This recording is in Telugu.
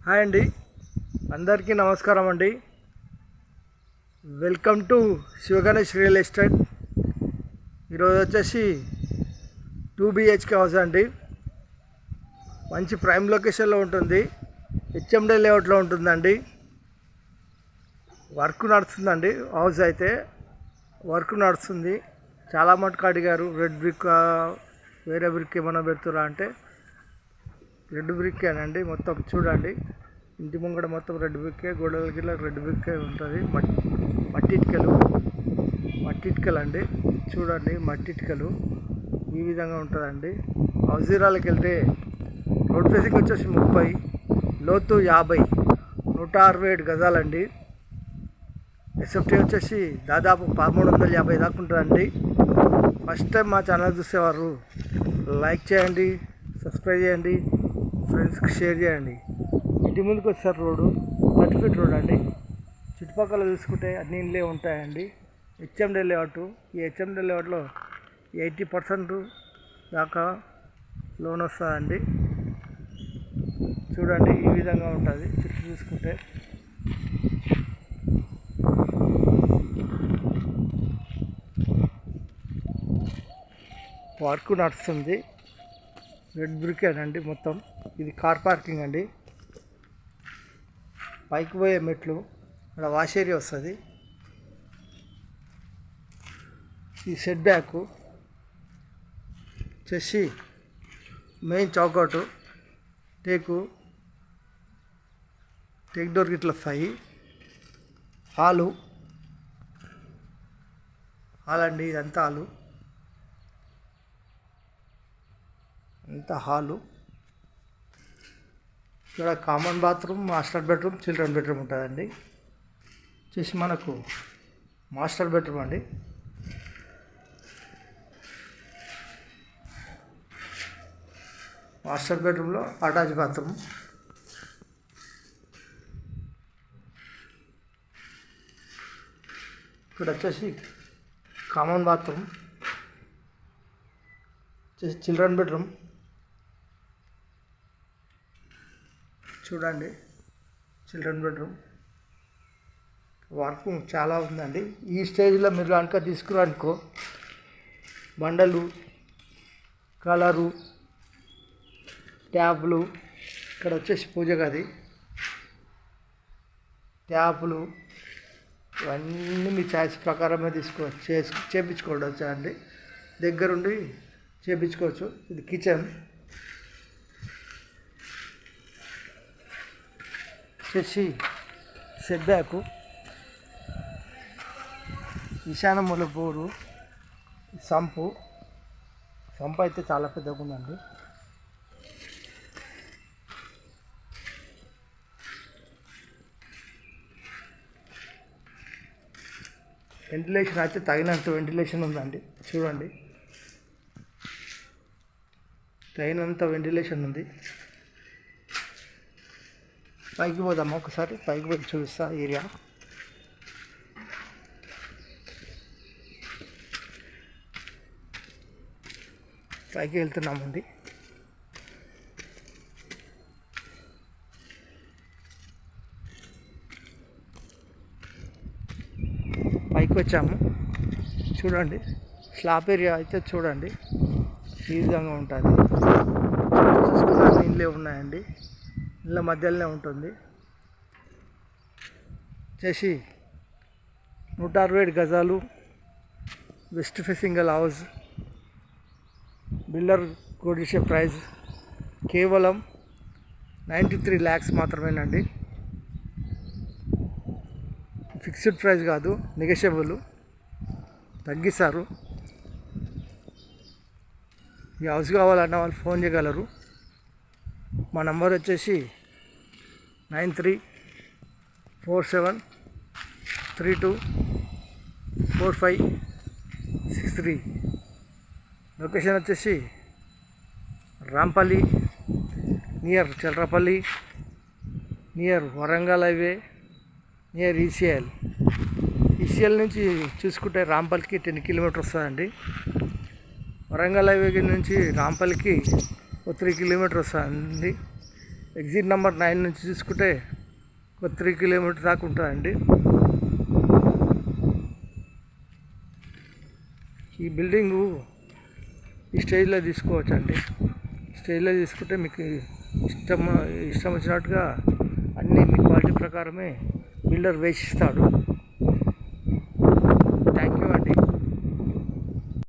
హాయ్ అండి, అందరికీ నమస్కారం అండి. Welcome to Sivaganesh real estate. ఈరోజు వచ్చేసి 2 BHK హౌస్ అండి. మంచి ప్రైమ్ లొకేషన్లో ఉంటుంది. హెచ్ఎండి లేఅవుట్లో ఉంటుందండి. వర్క్ నడుస్తుందండి. హౌస్ అయితే వర్క్ నడుస్తుంది. చాలా మటుకు అడిగారు, రెడ్ బ్రిక్ వేరే బ్రిక్ ఏమైనా పెడుతురా అంటే రెడ్ బ్రిక్కేనండి. మొత్తం చూడండి, ఇంటి ముంగడ మొత్తం రెడ్ బ్రిక్కే, గోడల గిల్ల రెడ్ బ్రిక్కే ఉంటుంది. మట్టి ఇటుకలు అండి. చూడండి, మట్టి ఇటుకలు ఈ విధంగా ఉంటుందండి. హౌజీరాలకు వెళ్తే రోడ్ ఫేసింగ్ వచ్చేసి 30, లోతు 50, 167 గజాలండి. ఎస్ఎఫ్టీ వచ్చేసి దాదాపు 1350 దాకా ఉంటుందండి. ఫస్ట్ టైం మా ఛానల్ చూసేవారు లైక్ చేయండి, సబ్స్క్రైబ్ చేయండి, ఫ్రెండ్స్కి షేర్ చేయండి. ఇంటి ముందుకు వచ్చారు రోడ్డు 30 ఫీట్ రోడ్ అండి. చుట్టుపక్కల చూసుకుంటే అన్ని ఇళ్ళే ఉంటాయండి. HMD layout. ఈ హెచ్ఎండి లేఅవుట్లో 80% దాకా లోన్ వస్తుందండి. చూడండి, ఈ విధంగా ఉంటుంది. చుట్టూ చూసుకుంటే వర్క్ నడుస్తుంది. రెడ్ బ్రిక్ అండి మొత్తం. ఇది కార్ పార్కింగ్ అండి. పైకి పోయే మెట్లు, అక్కడ వాష్ ఏరియా వస్తుంది. ఈ సెట్ బ్యాక్ వచ్చేసి మెయిన్ చౌకౌట్, టేక్ డోర్ గిట్ల వస్తాయి. హాల్ అండి, ఇదంతా హాలు. ఇక్కడ common bathroom, master bedroom, children bedroom ఉంటుందండి. వచ్చేసి మనకు మాస్టర్ బెడ్రూమ్ అండి. మాస్టర్ బెడ్రూమ్లో అటాచ్ బాత్రూమ్. ఇక్కడ వచ్చేసి కామన్ బాత్రూమ్, వచ్చేసి చిల్డ్రన్ బెడ్రూమ్. చూడండి, చిల్డ్రన్ బెడ్రూమ్. వర్క్ చాలా ఉందండి. ఈ స్టేజ్లో మీరు కనుక తీసుకురానుకో, బండలు, కలరు, ట్యాప్లు, ఇక్కడ వచ్చేసి పూజ గది, ట్యాపులు, ఇవన్నీ మీ ఛాయిస్ ప్రకారమే చేయించుకోవచ్చు అండి. దగ్గరుండి చేయించుకోవచ్చు. ఇది కిచెన్ వచ్చేసి సెట్ బ్యాక్, ఈశాన్య మూల బోరు, సంపు అయితే చాలా పెద్దగా ఉందండి. వెంటిలేషన్ అయితే తగినంత వెంటిలేషన్ ఉందండి. చూడండి, తగినంత వెంటిలేషన్ ఉంది. పైకి పోదామా ఒకసారి? పైకి పోయి చూపిస్తా ఏరియా. పైకి వెళ్తున్నామండి. పైకి వచ్చాము. చూడండి, స్లాబ్ ఏరియా అయితే చూడండి ఈ విధంగా ఉంటుంది. చూసుకున్న ఇళ్ళే ఉన్నాయండి. ఇళ్ళ మధ్యలోనే ఉంటుంది. వచ్చేసి 167 గజాలు, వెస్ట్ ఫేసింగ్ హౌస్. బిల్డర్ కొడిసే ప్రైస్ కేవలం 93 lakhs మాత్రమేనండి. ఫిక్స్డ్ ప్రైస్ కాదు, నెగోషియబుల్, తగ్గిస్తారు. ఈ హౌస్ కావాలన్న వాళ్ళు ఫోన్ చేయగలరు. మా నంబర్ వచ్చేసి 9347324563. లొకేషన్ వచ్చేసి Rampalli, near Cherlapally, near Warangal highway, near ECIL నుంచి చూసుకుంటే రాంపల్లికి 10 కిలోమీటర్స్ వస్తుందండి. వరంగల్ హైవే నుంచి రాంపల్లికి 3 కిలోమీటర్స్ వస్తుందండి. ఎగ్జిట్ నెంబర్ 9 నుంచి చూసుకుంటే ఒక 3 కిలోమీటర్ దాకా ఉంటుందండి. ఈ బిల్డింగు ఈ స్టేజ్లో తీసుకోవచ్చండి. స్టేజ్లో తీసుకుంటే మీకు ఇష్టం వచ్చినట్టుగా అన్నీ మీ క్వాలిటీ ప్రకారమే బిల్డర్ వేసిస్తాడు.